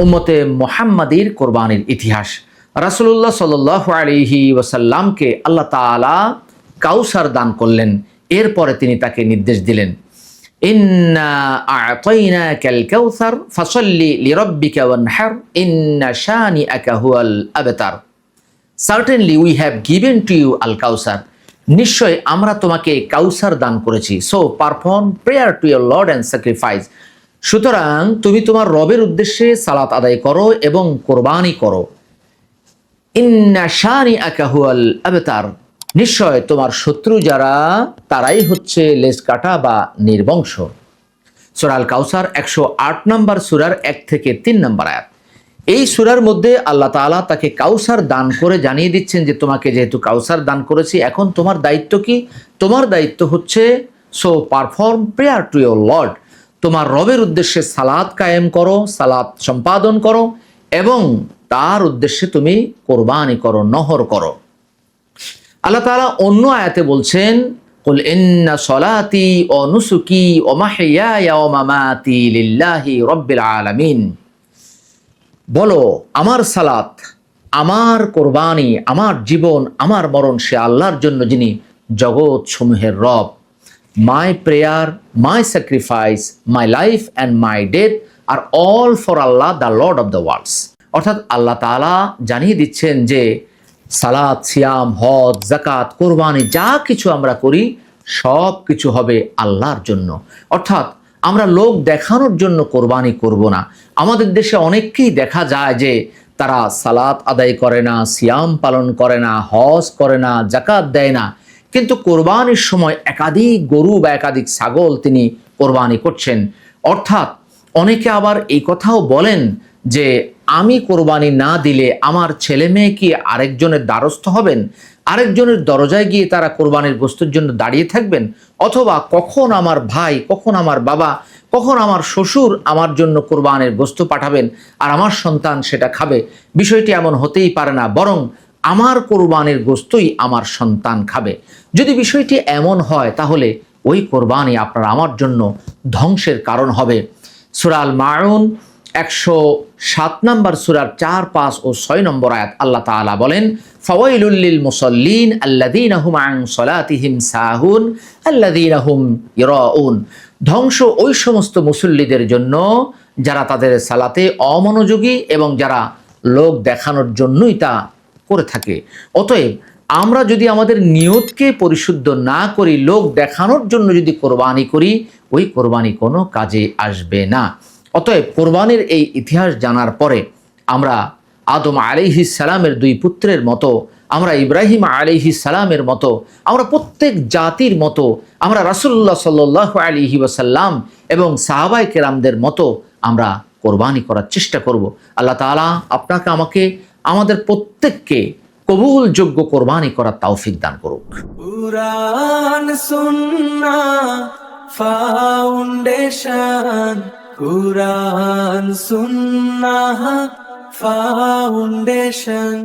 উম্মতে মুহাম্মাদীর কোরবানির ইতিহাস। রাসূলুল্লাহ সাল্লাল্লাহু আলাইহি ওয়াসাল্লামকে আল্লাহ তাআলা কাউসার দান করলেন। এরপরে তিনি তাকে নির্দেশ দিলেন, ইন্না আ'তাইনাকাল কাউসার ফাসাল্লি লিরাব্বিকা ওয়ানহার ইন্না শানিআকা হুয়াল আবতার। Certainly we have given to you আল কাউসার। নিশ্চয় আমরা তোমাকে কাউসার দান করেছি। So perform prayer to your lord and sacrifice. সুতরাং তুমি তোমার রবের উদ্দেশ্যে সালাত আদায় করো এবং কোরবানি করো। ইন্না শানিআকা হুয়াল আবতার। নিশ্চয় তোমার শত্রু যারা তারাই হচ্ছে লেজ কাটা বা নির্বংশ। সূরা আল কাউসার 108 নম্বর সূরার 1 থেকে 3 নম্বর আয়াত। এই সূরার মধ্যে আল্লাহ তাআলা তাকে কাউসার দান করে জানিয়ে দিচ্ছেন যে তোমাকে যেহেতু কাউসার দান করেছি, এখন তোমার দায়িত্ব কি? তোমার দায়িত্ব হচ্ছে so perform prayer to your Lord. তোমার রবের উদ্দেশ্যে সালাত কায়েম করো, সালাত সম্পাদন করো এবং তার উদ্দেশ্যে তুমি কোরবানি করো, নহর করো। আল্লাহ তাআলা অন্য আয়াতে বলছেন, কুল ইন্না সলাতি ওয়া নুসুকি ওয়া মাহইয়ায়া ওয়া মামাতি লিল্লাহি রাব্বিল আলামিন। বলো, আমার সালাত, আমার কোরবানি, আমার জীবন, আমার মরণ সে আল্লাহর জন্য যিনি জগৎ সমূহের রব। My prayer, my sacrifice, my life and my death are all for Allah the Lord of the worlds. অর্থাৎ আল্লাহ তাআলা জানিয়ে দিচ্ছেন যে সালাত, সিয়াম, হজ, যাকাত, কোরবানি যা কিছু আমরা করি সব কিছু হবে আল্লাহর জন্য। অর্থাৎ আমরা লোক দেখানোর জন্য কোরবানি করব না। আমাদের দেশে অনেককেই দেখা যায় যে তারা সালাত আদায় করে না, সিয়াম পালন করে না, হজ করে না, যাকাত দেয় না, কিন্তু কোরবানির সময় একাধিক গরু বা একাধিক ছাগল তিনি কোরবানি করছেন। অর্থাৎ অনেকে আবার এই কথাও বলেন যে আমি কোরবানি না দিলে আমার ছেলে মেয়ে কি আরেকজনের দ্বারস্থ হবেন, আরেকজনের দরজায় গিয়ে তারা কোরবানির গোশতের জন্য দাঁড়িয়ে থাকবেন, অথবা কখন আমার ভাই, কখন আমার বাবা, কখন আমার শ্বশুর আমার জন্য কোরবানির গোশত পাঠাবেন আর আমার সন্তান সেটা খাবে। বিষয়টি এমন হতেই পারে না, বরং আমার কোরবানির গোশতই আমার সন্তান খাবে। যদি বিষয়টি এমন হয় তাহলে ওই কোরবানি আপনার আমার জন্য ধ্বংসের কারণ হবে। সূরা আল মাউন 107 নম্বর সূরার 4, 5 ও 6 নম্বর আয়াত আল্লাহ তাআলা বলেন, ফাওয়াইলুল লিল মুসাল্লিন আল্লাযীনা হুম আন সালাতিহিম সাহুন আল্লাযীনা হুম ইরাউন। ধ্বংস ওই সমস্ত মুসল্লিদের জন্য যারা তাদের সালাতে অমনোযোগী এবং যারা লোক দেখানোর জন্যই তা করে থাকে। অতএব আমরা যদি আমাদের নিয়তকে পরিশুদ্ধ না করি, লোক দেখানোর জন্য যদি কোরবানি করি, ওই কোরবানি কোনো কাজে আসবে না। অতএব কোরবানির এই ইতিহাস জানার পরে আমরা আদম আলাইহিস সালামের 2 পুত্রের মতো, আমরা ইব্রাহিম আলাইহিস সালামের মতো, আমরা প্রত্যেক জাতির মতো, আমরা রাসূলুল্লাহ সাল্লাল্লাহু আলাইহি ওয়াসাল্লাম এবং সাহাবায়ে কেরামদের মতো আমরা কোরবানি করার চেষ্টা করব। আল্লাহ তাআলা আপনাকে, আমাকে, আমাদের প্রত্যেককে কবুলযোগ্য কোরবানি করার তৌফিক দান করুক। কুরআন সুন্নাহ ফাউন্ডেশন, কুরআন সুন্নাহ ফাউন্ডেশন।